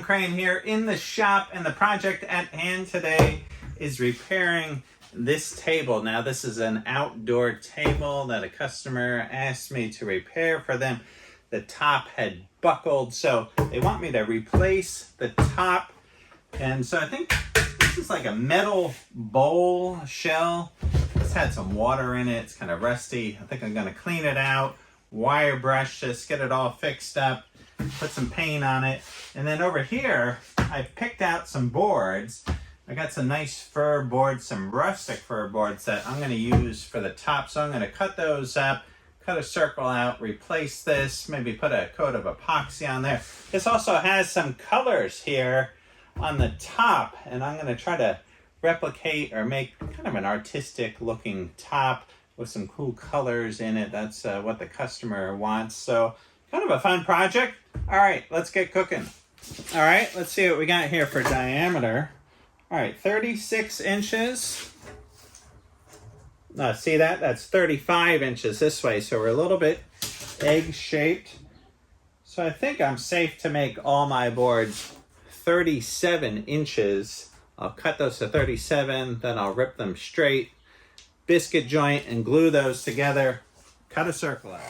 Crane here in the shop, and the project at hand today is repairing this table. Now this is an outdoor table that a customer asked me to repair for them. The top had buckled, so they want me to replace the top. And so I think this is like a metal bowl shell. It's had some water in it. It's kind of rusty. I think I'm gonna clean it out, wire brush this, get it all fixed up, put some paint on it. And then over here, I picked out some boards. I got some nice fir boards, some rustic fir boards that I'm gonna use for the top. So I'm gonna cut those up, cut a circle out, replace this, maybe put a coat of epoxy on there. This also has some colors here on the top, and I'm gonna try to replicate or make kind of an artistic looking top with some cool colors in it. That's what the customer wants. So kind of a fun project. All right, let's get cooking. All right, let's see what we got here for diameter. All right, 36 inches. See that? That's 35 inches this way, so we're a little bit egg-shaped. So I think I'm safe to make all my boards 37 inches. I'll cut those to 37, then I'll rip them straight, biscuit joint, and glue those together. Cut a circle out.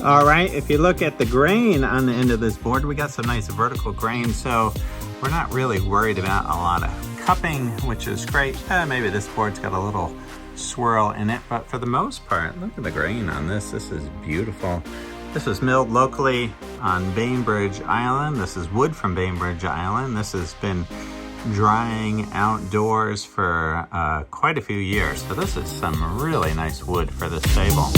All right, if you look at the grain on the end of this board, we got some nice vertical grain, so we're not really worried about a lot of cupping, which is great. Maybe this board's got a little swirl in it, but for the most part, look at the grain on this. This is beautiful. This was milled locally on Bainbridge Island. This is wood from Bainbridge Island. This has been drying outdoors for quite a few years. So this is some really nice wood for this table.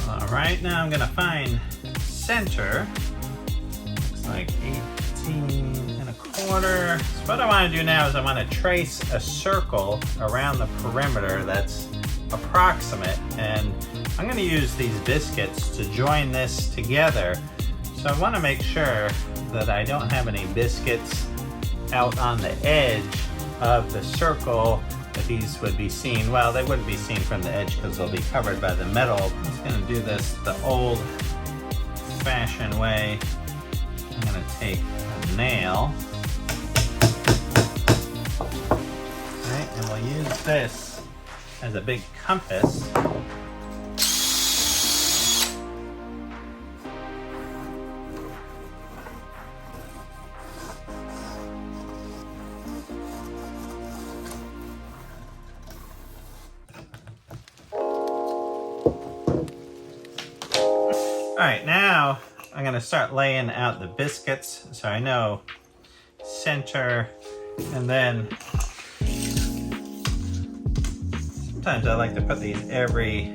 All right, now I'm gonna find center. Looks like 18.25. So what I wanna do now is I wanna trace a circle around the perimeter that's approximate, and I'm gonna use these biscuits to join this together. So I wanna make sure that I don't have any biscuits out on the edge of the circle. That these would be seen, well, they wouldn't be seen from the edge because they'll be covered by the metal. I'm just gonna do this the old fashioned way. I'm gonna take a nail, right, and we'll use this as a big compass. All right, now I'm gonna start laying out the biscuits. So I know center, and then sometimes I like to put these every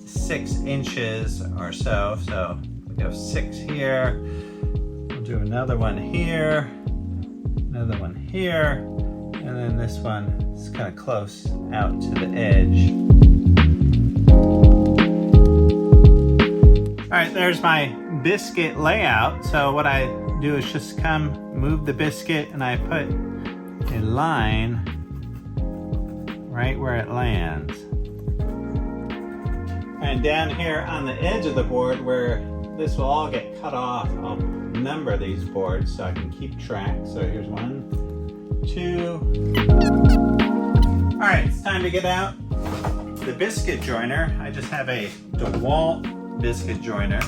6 inches or so. So we go 6 here. We'll do another one here, another one here, and then this one is kind of close out to the edge. All right, there's my biscuit layout. So what I do is just move the biscuit, and I put a line right where it lands. And down here on the edge of the board where this will all get cut off, I'll number these boards so I can keep track. So here's 1, 2. All right, it's time to get out the biscuit joiner. I just have a DeWalt biscuit joiner.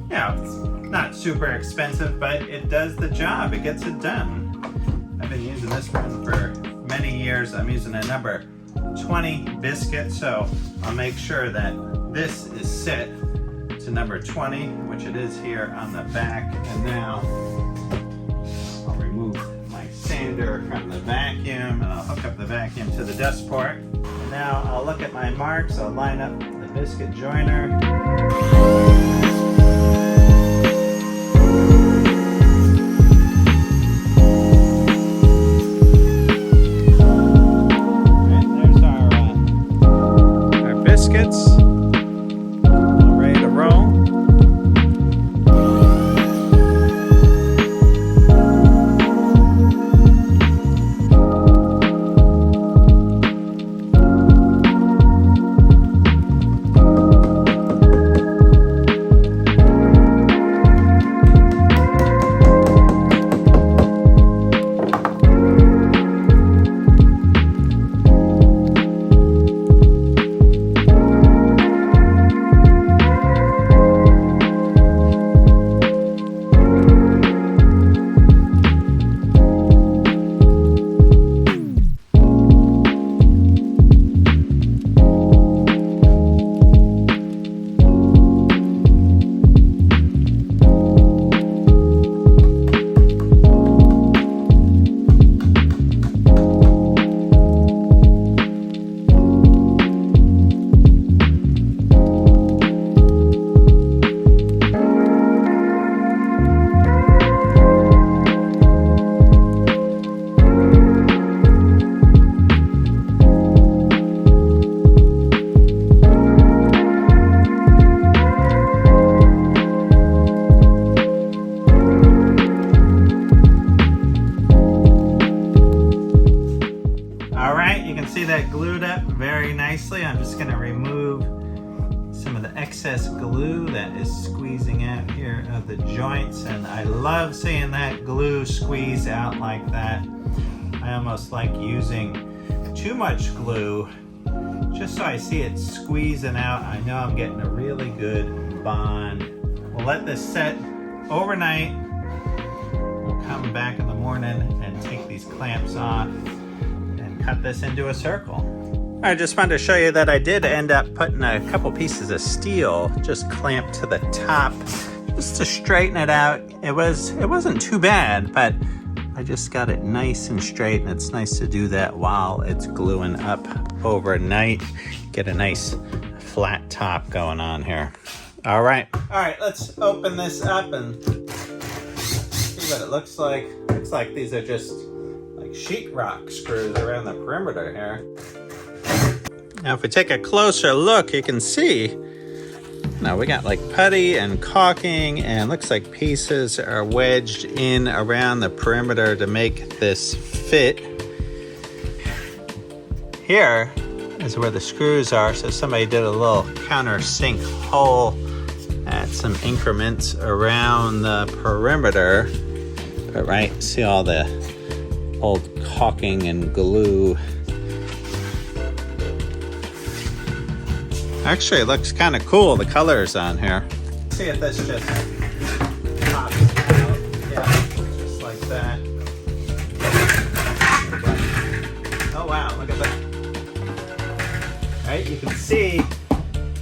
Now, it's not super expensive, but it does the job. It gets it done. I've been using this one for many years. I'm using a number 20 biscuit, so I'll make sure that this is set to to number 20, which it is here on the back. And now I'll remove my sander from the vacuum and I'll hook up the vacuum to the dust port. And now I'll look at my marks. I'll line up the biscuit joiner. Biscuits, all ready to roll. See that glued up very nicely. I'm just going to remove some of the excess glue that is squeezing out here of the joints, and I love seeing that glue squeeze out like that. I almost like using too much glue just so I see it squeezing out. I know I'm getting a really good bond. We'll let this set overnight. We'll come back in the morning and take these clamps off. Cut this into a circle. I just wanted to show you that I did end up putting a couple pieces of steel just clamped to the top just to straighten it out. It wasn't too bad, but I just got it nice and straight, and it's nice to do that while it's gluing up overnight. Get a nice flat top going on here. All right, let's open this up and see what it looks like. Looks like these are just sheetrock screws around the perimeter here. Now if we take a closer look, you can see now we got like putty and caulking, and looks like pieces are wedged in around the perimeter to make this fit. Here is where the screws are, so somebody did a little countersink hole at some increments around the perimeter. But right, see all the old caulking and glue. Actually, it looks kind of cool, the colors on here. See if this just pops out. Yeah, just like that. Oh wow, look at that. Right, you can see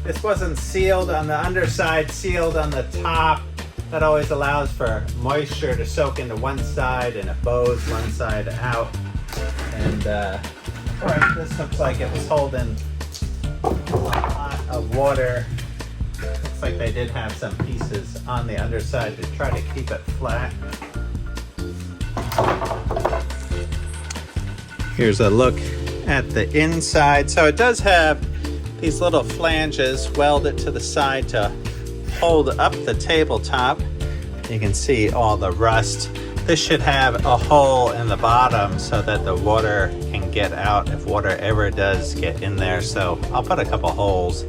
this wasn't sealed on the underside, sealed on the top. That always allows for moisture to soak into one side, and it bows one side out. And right, this looks like it was holding a lot of water. Looks like they did have some pieces on the underside to try to keep it flat. Here's a look at the inside. So it does have these little flanges welded to the side to hold up the tabletop. You can see all the rust. This should have a hole in the bottom so that the water can get out if water ever does get in there. So I'll put a couple holes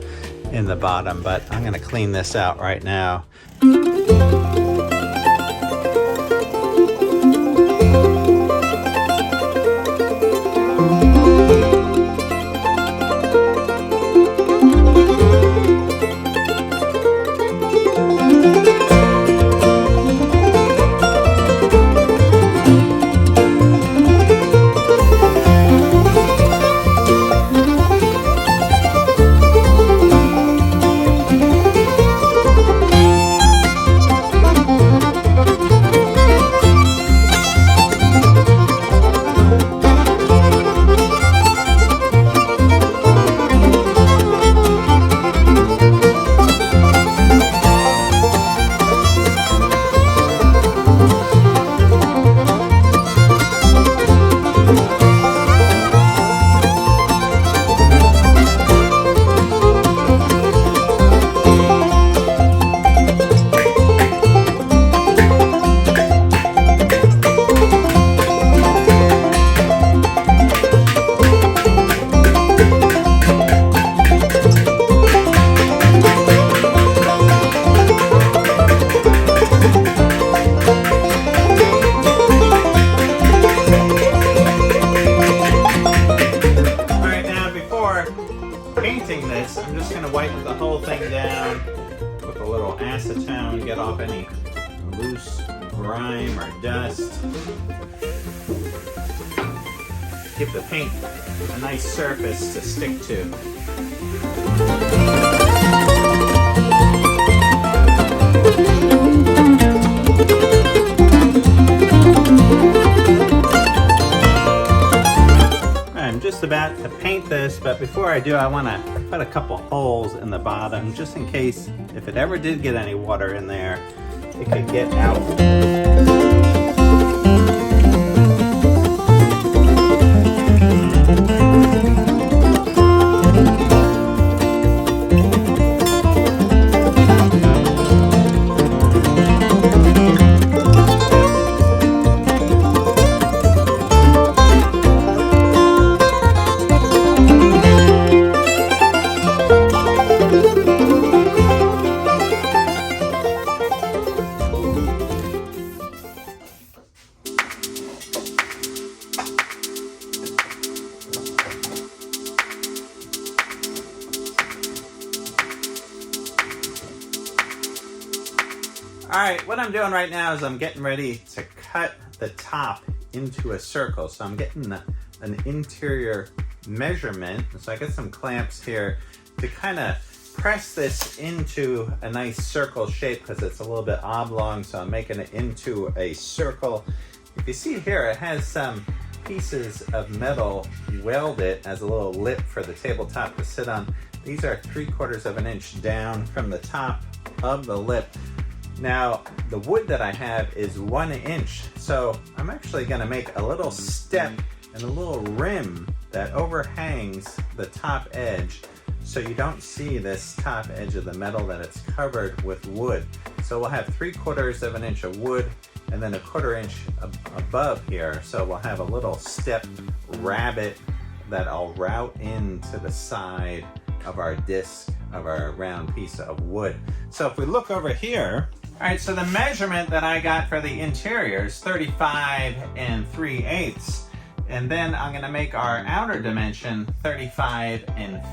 in the bottom, but I'm gonna clean this out right now. grime or dust. Give the paint a nice surface to stick to. I'm just about to paint this, but before I do, I want to put a couple holes in the bottom just in case if it ever did get any water in there, it could get out. All right, what I'm doing right now is I'm getting ready to cut the top into a circle. So I'm getting an interior measurement. So I got some clamps here to kind of press this into a nice circle shape because it's a little bit oblong. So I'm making it into a circle. If you see here, it has some pieces of metal welded as a little lip for the tabletop to sit on. These are 3/4 of an inch down from the top of the lip. Now, the wood that I have is 1 inch, so I'm actually gonna make a little step and a little rim that overhangs the top edge so you don't see this top edge of the metal that it's covered with wood. So we'll have 3/4 of an inch of wood and then 1/4 inch above here. So we'll have a little step rabbet that I'll route into the side of our disc of our round piece of wood. So if we look over here, all right, so the measurement that I got for the interior is 35 3/8. And then I'm gonna make our outer dimension 35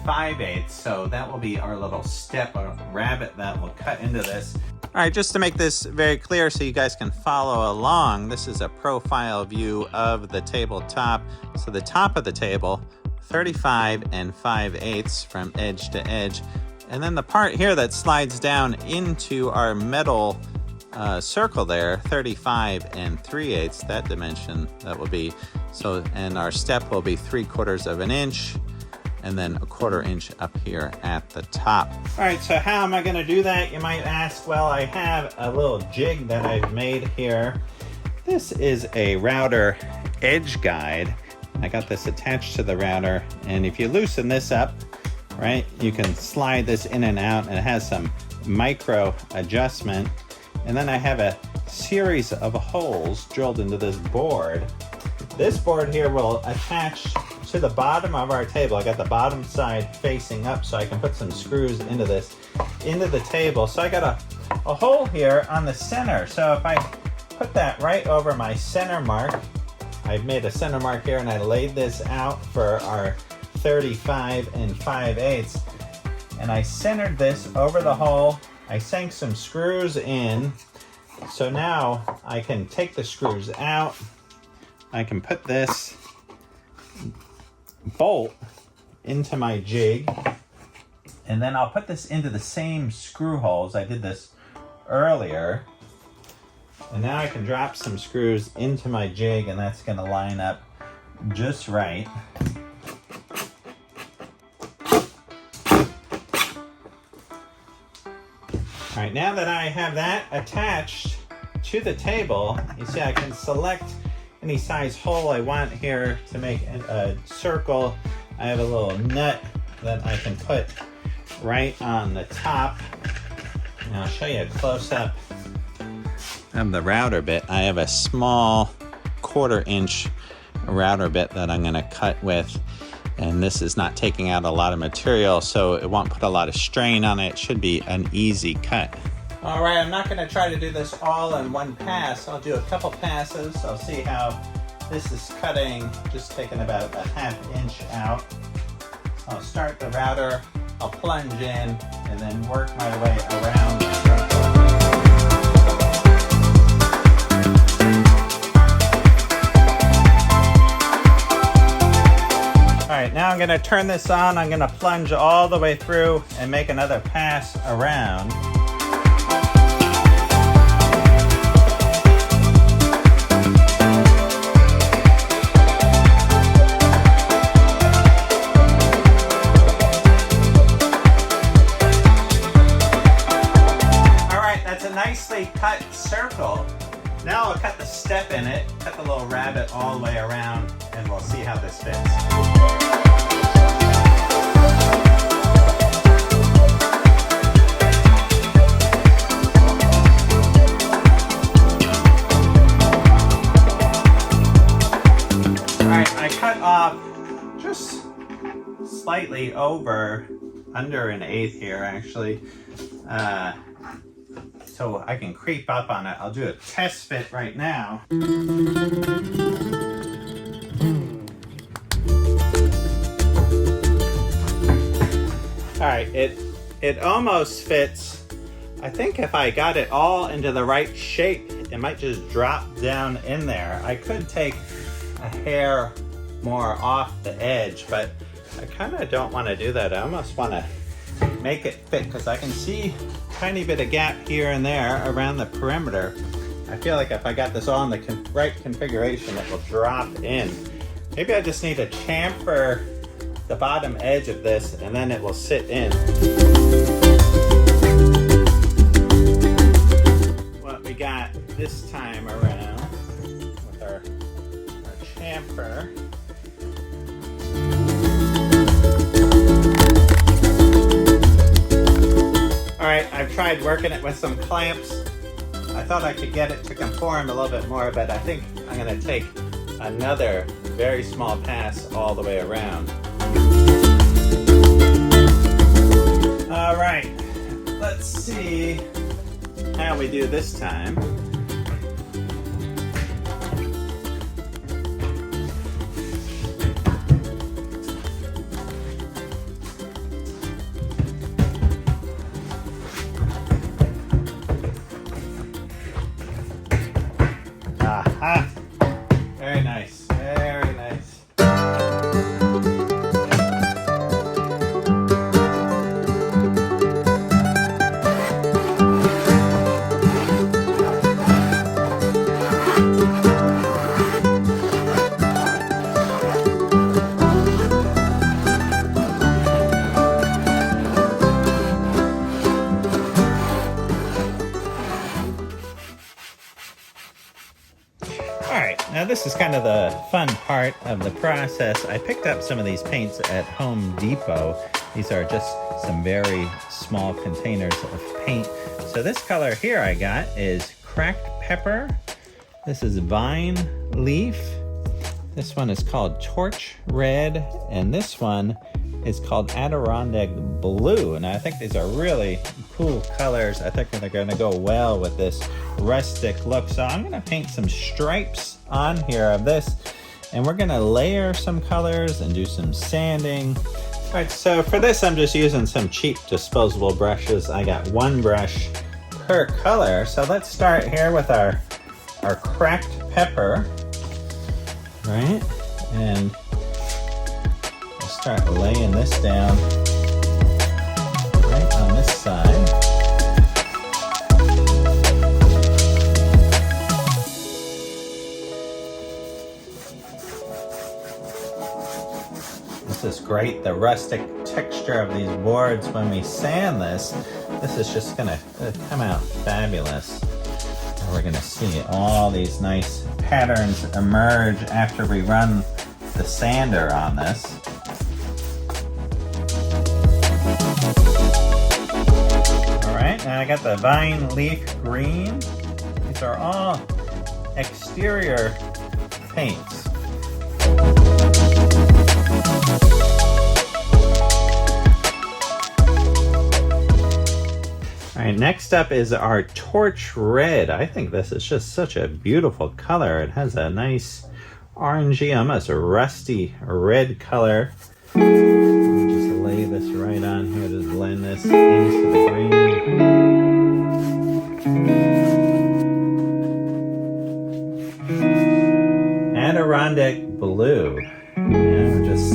5/8. So that will be our little step or rabbet that will cut into this. All right, just to make this very clear so you guys can follow along, this is a profile view of the tabletop. So the top of the table, 35 5/8 from edge to edge. And then the part here that slides down into our metal circle there, 35 3/8, that dimension that will be. So, and our step will be 3/4 of an inch and then 1/4 inch up here at the top. All right, so how am I gonna do that? You might ask. Well, I have a little jig that I've made here. This is a router edge guide. I got this attached to the router, and if you loosen this up, right, you can slide this in and out, and it has some micro adjustment. And then I have a series of holes drilled into this board. This board here will attach to the bottom of our table. I got the bottom side facing up so I can put some screws into the table. So I got a hole here on the center. So if I put that right over my center mark, I've made a center mark here and I laid this out for our 35 5/8, and I centered this over the hole. I sank some screws in, so now I can take the screws out. I can put this bolt into my jig, and then I'll put this into the same screw holes. I did this earlier, and now I can drop some screws into my jig, and that's going to line up just right. All right, now that I have that attached to the table, you see I can select any size hole I want here to make a circle. I have a little nut that I can put right on the top. And I'll show you a close-up of the router bit. I have a small 1/4 inch router bit that I'm gonna cut with. And this is not taking out a lot of material, so it won't put a lot of strain on it. It should be an easy cut. All right, I'm not gonna try to do this all in one pass. I'll do a couple passes. I'll see how this is cutting, just taking about a 1/2 inch out. I'll start the router, I'll plunge in, and then work my way around the circle. I'm gonna turn this on. I'm gonna plunge all the way through and make another pass around. All right, that's a nicely cut circle. Now I'll cut the step in it, cut the little rabbit all the way around, and we'll see how this fits. Alright, I cut off just slightly over, under an eighth here actually. So I can creep up on it. I'll do a test fit right now. All right, it almost fits. I think if I got it all into the right shape, it might just drop down in there. I could take a hair more off the edge, but I kind of don't want to do that. I almost want to make it fit because I can see a tiny bit of gap here and there around the perimeter. I feel like if I got this all in the right configuration, it will drop in. Maybe I just need to chamfer the bottom edge of this and then it will sit in. What we got this time around with our chamfer. All right, I've tried working it with some clamps. I thought I could get it to conform a little bit more, but I think I'm gonna take another very small pass all the way around. All right, let's see how we do this time. Aha! Very nice, very nice. Alright, now this is kind of the fun part of the process. I picked up some of these paints at Home Depot. These are just some very small containers of paint. So this color here I got is Cracked Pepper. This is Vine Leaf. This one is called Torch Red. And this one is called Adirondack Blue. And I think these are really cool colors. I think they're gonna go well with this rustic look. So I'm gonna paint some stripes on here of this, and we're gonna layer some colors and do some sanding. All right, so for this, I'm just using some cheap disposable brushes. I got one brush per color. So let's start here with our cracked pepper, right? And we'll start laying this down right on this side. This is great, the rustic texture of these boards when we sand this. This is just gonna come out fabulous. And we're gonna see all these nice patterns emerge after we run the sander on this. All right, now I got the Vine Leaf Green. These are all exterior paints. All right, next up is our Torch Red. I think this is just such a beautiful color. It has a nice orangey, almost a rusty red color. I'll just lay this right on here to blend this into the green. Adirondack Blue. Yeah, just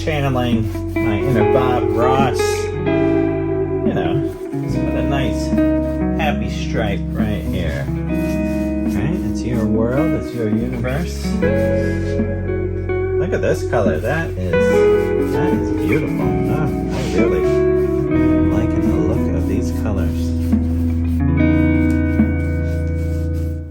channeling my inner Bob Ross. You know, just put a nice happy stripe right here. Right? It's your world, it's your universe. Look at this color. That is beautiful. Oh, I really am liking the look of these colors.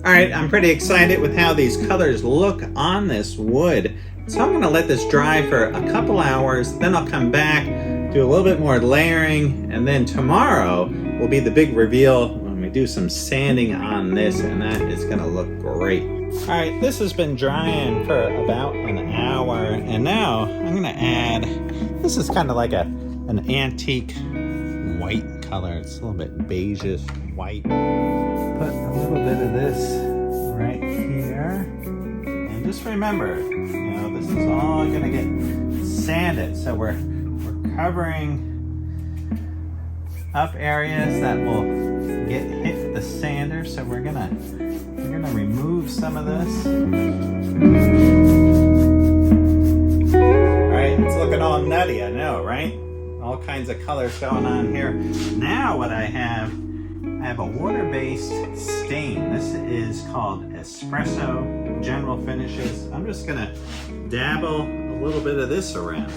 All right, I'm pretty excited with how these colors look on this wood. So I'm gonna let this dry for a couple hours, then I'll come back, do a little bit more layering, and then tomorrow will be the big reveal when we do some sanding on this, and that is gonna look great. All right, this has been drying for about an hour, and now I'm gonna add, this is kind of like an antique white color. It's a little bit beigeish white. Put a little bit of this right here. And just remember, you know, this is all gonna get sanded. So we're covering up areas that will get hit with the sander. So we're gonna remove some of this. All right, it's looking all nutty, I know, right? All kinds of colors going on here. Now what I have a water-based stain. This is called Espresso General Finishes. I'm just gonna dabble a little bit of this around.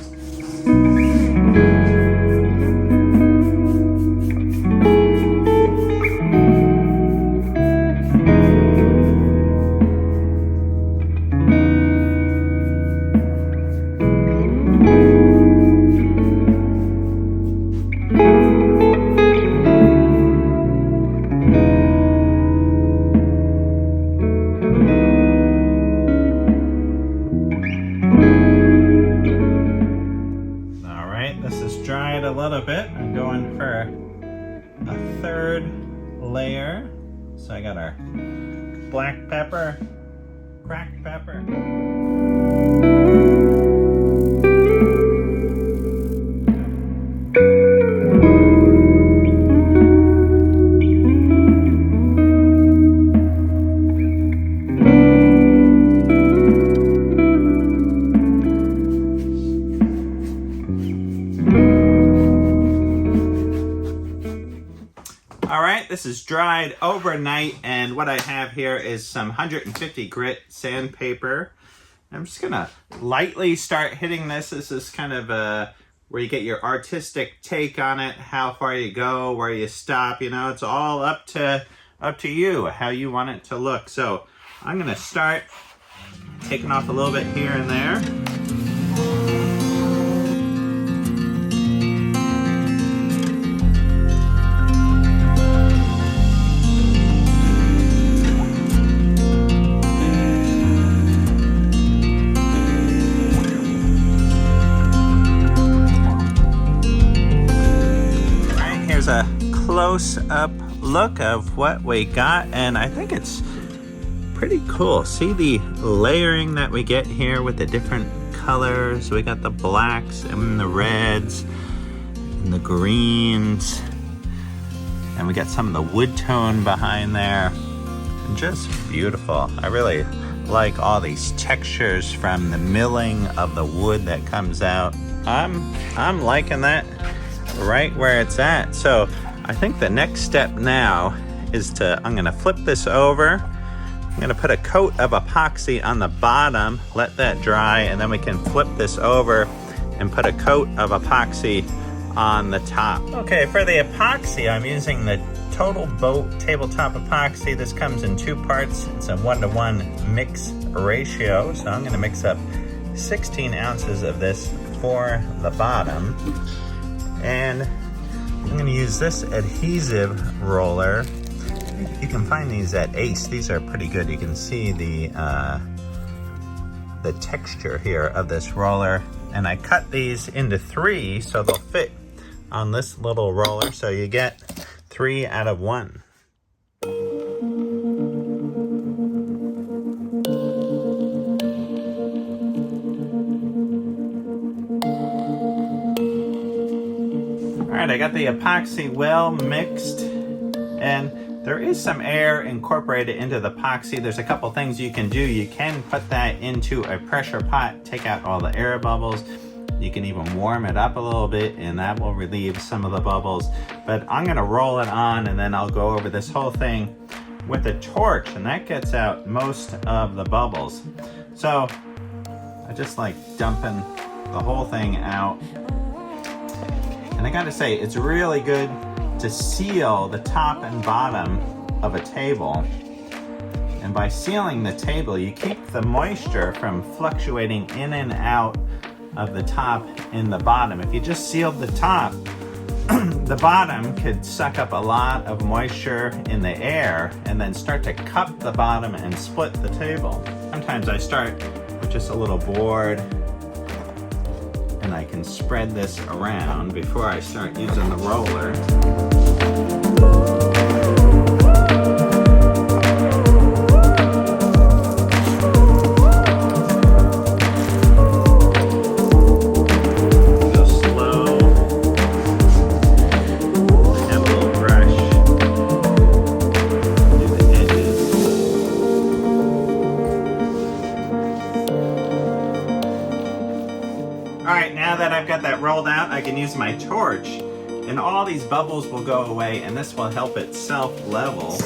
Dried a little bit. I'm going for a third layer. So I got our black pepper, cracked pepper. All right, this is dried overnight, and what I have here is some 150 grit sandpaper. I'm just gonna lightly start hitting this. This is kind of where you get your artistic take on it, how far you go, where you stop. You know, it's all up to you, how you want it to look. So I'm gonna start taking off a little bit here and there. A close-up look of what we got, and I think it's pretty cool. See the layering that we get here with the different colors. We got the blacks and the reds and the greens, and we got some of the wood tone behind there, and just beautiful. I really like all these textures from the milling of the wood that comes out. I'm liking that right where it's at. So I think the next step now is I'm gonna flip this over. I'm gonna put a coat of epoxy on the bottom, let that dry, and then we can flip this over and put a coat of epoxy on the top. Okay, for the epoxy, I'm using the Total Boat tabletop epoxy. This comes in 2 parts. It's a 1-to-1 mix ratio. So I'm gonna mix up 16 ounces of this for the bottom. And I'm gonna use this adhesive roller. You can find these at Ace. These are pretty good. You can see the texture here of this roller. And I cut these into 3 so they'll fit on this little roller. So you get 3 out of 1. All right, I got the epoxy well mixed, and there is some air incorporated into the epoxy. There's a couple things you can do. You can put that into a pressure pot, take out all the air bubbles. You can even warm it up a little bit and that will relieve some of the bubbles. But I'm gonna roll it on and then I'll go over this whole thing with a torch, and that gets out most of the bubbles. So I just like dumping the whole thing out. And I gotta say, it's really good to seal the top and bottom of a table. And by sealing the table, you keep the moisture from fluctuating in and out of the top and the bottom. If you just sealed the top, the bottom could suck up a lot of moisture in the air and then start to cup the bottom and split the table. Sometimes I start with just a little board and I can spread this around before I start using the roller. Alright, now that I've got that rolled out, I can use my torch and all these bubbles will go away and this will help it self-level.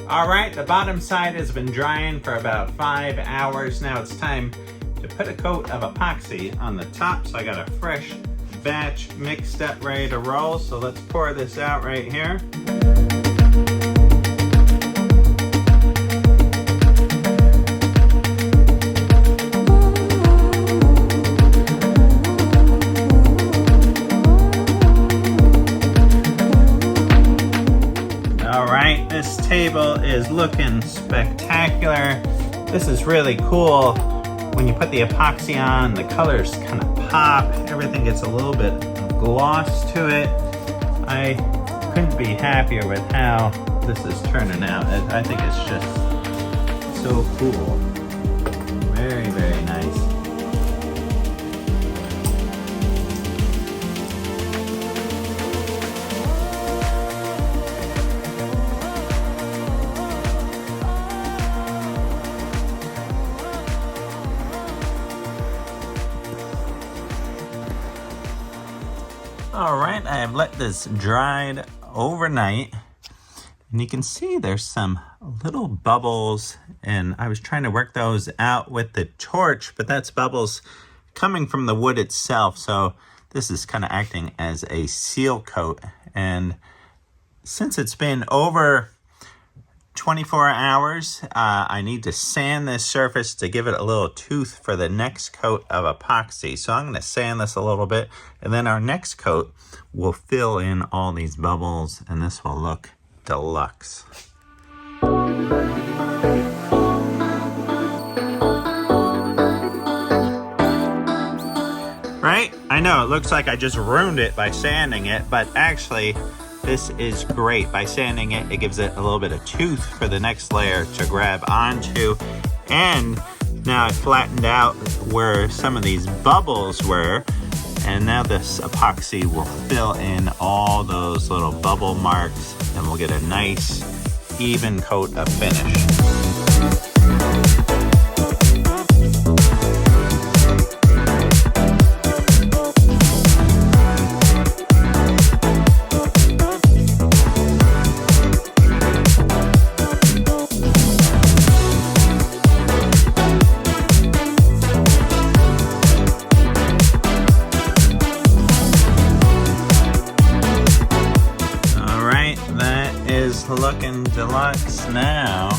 Alright, the bottom side has been drying for about 5 hours. Now it's time to put a coat of epoxy on the top. So I got a fresh batch mixed up, ready to roll. So let's pour this out right here. All right, this table is looking spectacular. This is really cool. When you put the epoxy on, the colors kind of pop. Everything gets a little bit of gloss to it. I couldn't be happier with how this is turning out. I think it's just so cool. Very, very nice. All right, I have let this dry overnight and you can see there's some little bubbles and I was trying to work those out with the torch, but that's bubbles coming from the wood itself. So this is kind of acting as a seal coat. And since it's been over 24 hours, I need to sand this surface to give it a little tooth for the next coat of epoxy. So I'm going to sand this a little bit and then our next coat will fill in all these bubbles and this will look deluxe. Right? I know it looks like I just ruined it by sanding it, but actually this is great. By sanding it, it gives it a little bit of tooth for the next layer to grab onto. And now I flattened out where some of these bubbles were. And now this epoxy will fill in all those little bubble marks and we'll get a nice, even coat of finish. Looking deluxe now.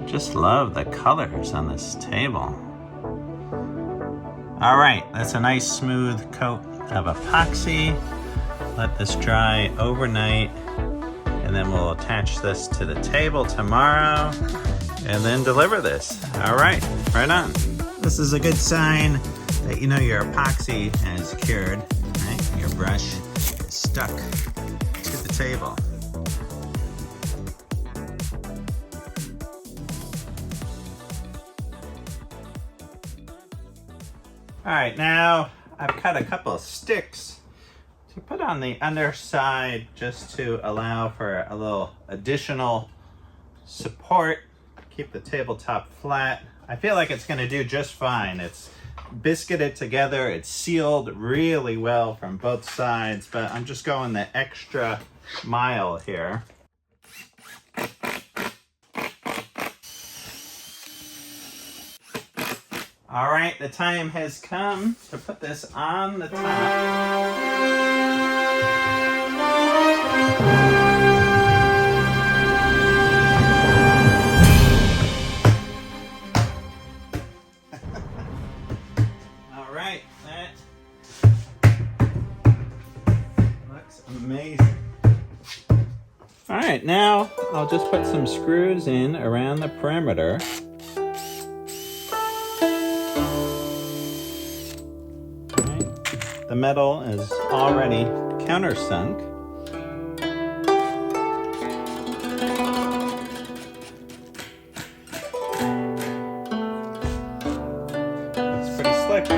Just love the colors on this table. All right, that's a nice smooth coat of epoxy. Let this dry overnight and then we'll attach this to the table tomorrow and then deliver this. All right, right on. This is a good sign that you know your epoxy has cured, right? Your brush is stuck to the table. All right, now I've cut a couple of sticks to put on the underside just to allow for a little additional support. Keep the tabletop flat. I feel like it's going to do just fine. It's biscuited together. It's sealed really well from both sides, but I'm just going the extra mile here. All right, the time has come to put this on the top. All right, that looks amazing. All right, now I'll just put some screws in around the perimeter. The metal is already countersunk. It's pretty slick.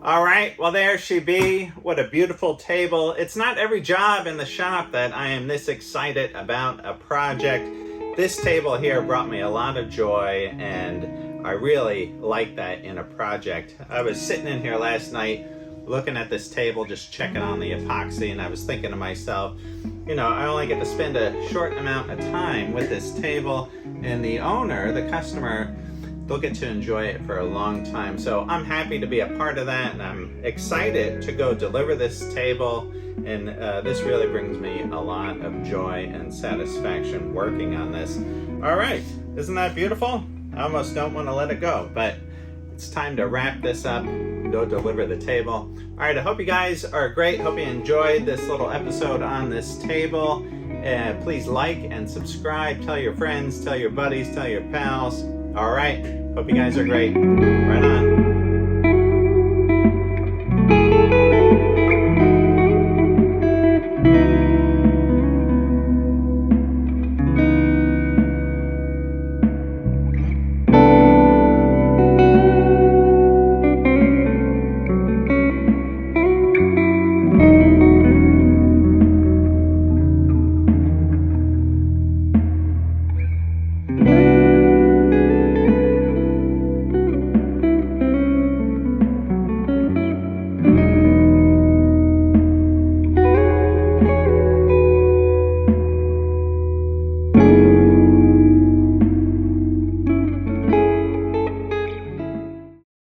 All right, well there she be. What a beautiful table. It's not every job in the shop that I am this excited about a project. This table here brought me a lot of joy, and I really like that in a project. I was sitting in here last night looking at this table, just checking on the epoxy, and I was thinking to myself, you know, I only get to spend a short amount of time with this table, and the owner, the customer, they'll get to enjoy it for a long time. So I'm happy to be a part of that, and I'm excited to go deliver this table. And this really brings me a lot of joy and satisfaction working on this. All right, isn't that beautiful? I almost don't want to let it go, but it's time to wrap this up, go deliver the table. All right, I hope you guys are great. Hope you enjoyed this little episode on this table. Please like and subscribe. Tell your friends, tell your buddies, tell your pals. All right, hope you guys are great. Right on.